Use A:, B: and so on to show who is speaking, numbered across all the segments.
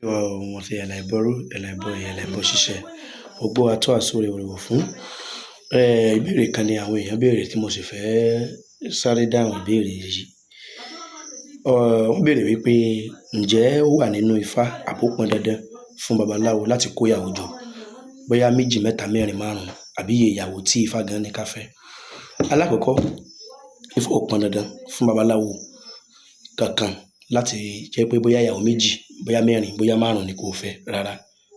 A: Wọ́n ti ẹlẹ́bọ̀rú, ẹlẹ́bọ̀ ẹlẹ́bọ̀ ṣiṣẹ́. Gbogbo atọ́ àsúre òrìwò fún. Ìbéèrè kan ni àwọn èèyàn béèrè tí mo sì fẹ́ sáré dáhùn ìbéèrè yìí. Wọ́n béèrè wípé ǹjẹ́ ó wà nínú ifá àbó pọn dandan fún babaláwo láti kó ìyàwó jọ, bóyá méjì, mẹ́ta, mẹ́rin, márùn-ún àbí iye ìyàwó tí ifá gan ní ká fẹ́. Alákọ̀ọ́kọ́, ifá ò pọn dandan fún babaláwo kankan láti jẹ́ pé bóyá ìyàwó méjì, bóyá mẹ́rin, bóyá márùn-ún ni kò fẹ́ rárá.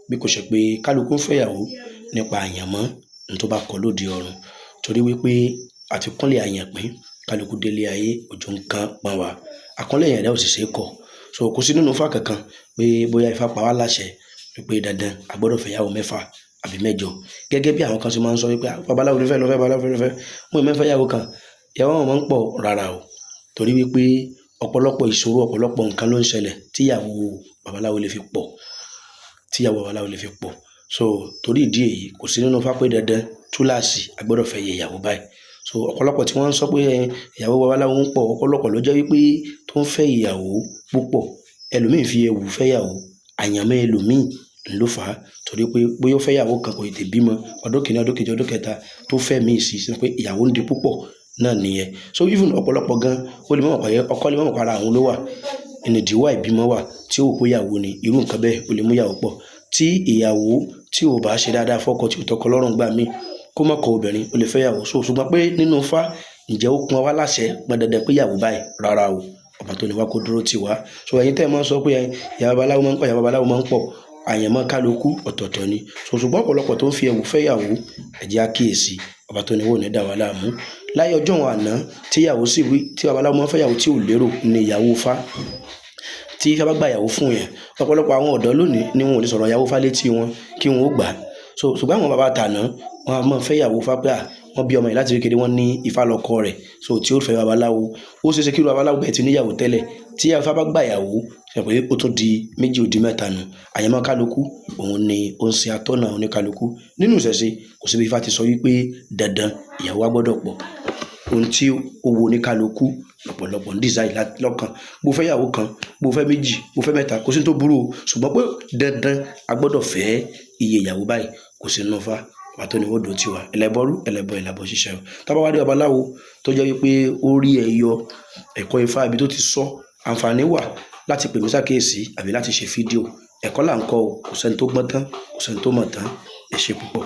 A: Bí kò ṣe pé kálukú ń fẹ́ ìyàwó nípa àyànmọ́ ní tó bá kọ lóde ọ̀run. Torí wípé àti kúnlẹ̀ àyànpín kálukú délé ayé òjò nǹkan pọn wá. Àkúnlẹ̀ yẹn rẹ̀ ò sì ṣe é kọ̀. So kò sí nínú ifá kankan pé bóyá ifá pa wá láṣẹ wípé dandan a gbọ́dọ̀ fẹ́ ìyàwó mẹ́fà àbí mẹ́jọ. Gẹ́gẹ́ bí àwọn kan ṣe máa ń sọ wípé babaláwo ló fẹ́ lọ fẹ́, babaláwo ló fẹ́. Wọ́n ò mọ̀ fẹ́ ìyàwó kan. Ìyàwó wọn máa ń pọ̀ rárá o. Torí wípé ọ̀pọ̀lọpọ̀ ìṣòro, ọ̀pọ̀lọpọ̀ nǹkan ló ń ṣẹlẹ̀ tí ìyàwó babaláwo lè fi pọ̀. Tí ìyàwó babaláwo lè fi pọ̀. So torí ìdí èyí kò sí nínú ifá pé dandan túláàsì a gbọ́dọ̀ fẹ́ iye ìyàwó báyìí. So ọ̀pọ̀lọpọ̀ tí wọ́n ń sọ pé ìyàwó babaláwo ń pọ̀, ọ̀pọ̀lọpọ̀ ló jẹ́ wípé tó ń fẹ́ ìyàwó púpọ̀. Ẹlòmíì fi ewu fẹ́ ìyàwó, àyànmọ́ ẹlòmíì ló fà á. Torí pé bóyá ó fẹ́ ìyàwó kan kò tètè bímọ, ọdún kìíní, ọdún kejì, ọdún kẹta tó fẹ́ míì sí pé ìyàwó ń di púpọ̀ náà nìyẹn. So even ọ̀pọ̀lọpọ̀ gan ó lè mọ̀ pé ọkọ lè mọ̀ pé ara àwọn ló wà. Ìnìdíwọ́ ìbímọ wà tí ó kó ìyàwó ni irú nǹkan bẹ́ẹ̀ ó lè mú ìyàwó pọ̀. Tí ìyàwó tí ò bá ṣe dáadáa fọ́kọ tí ò tọ́kọ lọ́rùn gbà mí kó má kọ obìnrin ó lè fẹ́ ìyàwó. So ṣùgbọ́n pé nínú ifá ǹjẹ́ ó pọn wá láṣẹ pọn dandan pé ìyàwó báyìí rárá o. Ọba tó ní wá kó dúró tì wá. So ẹ̀yin tẹ́ ẹ máa ń sọ pé ìyàwó babaláwo máa ń pọ̀, ìyàwó babaláwo máa ń pọ̀. Àyànmọ́ kálukú ọ̀tọ̀ọ̀tọ̀ ni. So ṣùgbọ́n ọ̀pọ̀lọpọ̀ tó ń fi ewu fẹ́ ìyàwó ẹ jẹ́ á kíyèsí. Ọba tó ní wò ní dá wa láàmú. Láyé ọjọ́ wọn àná tí ìyàwó sì wí tí babaláwo máa ń fẹ́ ìyàwó tí ò lérò ní ìyàwó ifá. Tí ifá bá gba ìyàwó fún yẹn, ọ̀pọ̀lọpọ̀ àwọn ọ̀dọ́ lónìí ni wọn ò lè sọ̀rọ̀ ìyàwó ifá létí wọn kí wọn ó gbà. So ṣùgbọ́n àwọn bàbá tàná wọn a máa fẹ́ ìyàwó ifá pé wọ́n bí ọmọ yìí láti kékeré wọ́n ní ifá lọ́kọ rẹ̀. So tí ó fẹ́ babaláwo, ó ṣeéṣe kí babaláwo bẹ́ẹ̀ ti níyàwó tẹ́lẹ̀. Tí ifá bá gba ìyàwó, ṣe pé ó tún di méjì ó di mẹ́ta nù. Àyànmọ́ kálukú òun ni ó ń ṣe atọ́nà oníkálukú. Nínú ìṣẹ̀ṣe kò sí bí ifá ti sọ wípé dandan ìyàwó á gbọ́dọ̀ pọ̀. Ohun tí ó wo oníkálukú lọ́pọ̀lọpọ̀ ń design lọ́kàn. Bó fẹ́ ìyàwó kan, bó fẹ́ méjì, bó fẹ́ mẹ́ta kò sí tó burú o. Ṣùgbọ́n pé dandan a gbọ́dọ̀ fẹ́ iye ìyàwó báyìí kò sí nínú ifá. Ọba tó ní wò dúró tì wá. Ẹlẹ́bọ̀rú, ẹlẹ́bọ̀ ẹlẹ́bọ̀ ṣiṣẹ́ o. Tá bá wá dé babaláwo tó jẹ́ wípé ó rí ẹyọ ẹ̀kọ́ ifá ibi tó ti sọ àǹfààní wà láti pè mí sákèésí àbí láti ṣe fídíò. Ẹ̀kọ́ là ń kọ́ o. Kò sẹ́ni tó gbọ́n tán, kò sẹ́ni tó mọ̀ tán. Ẹ ṣé púpọ̀.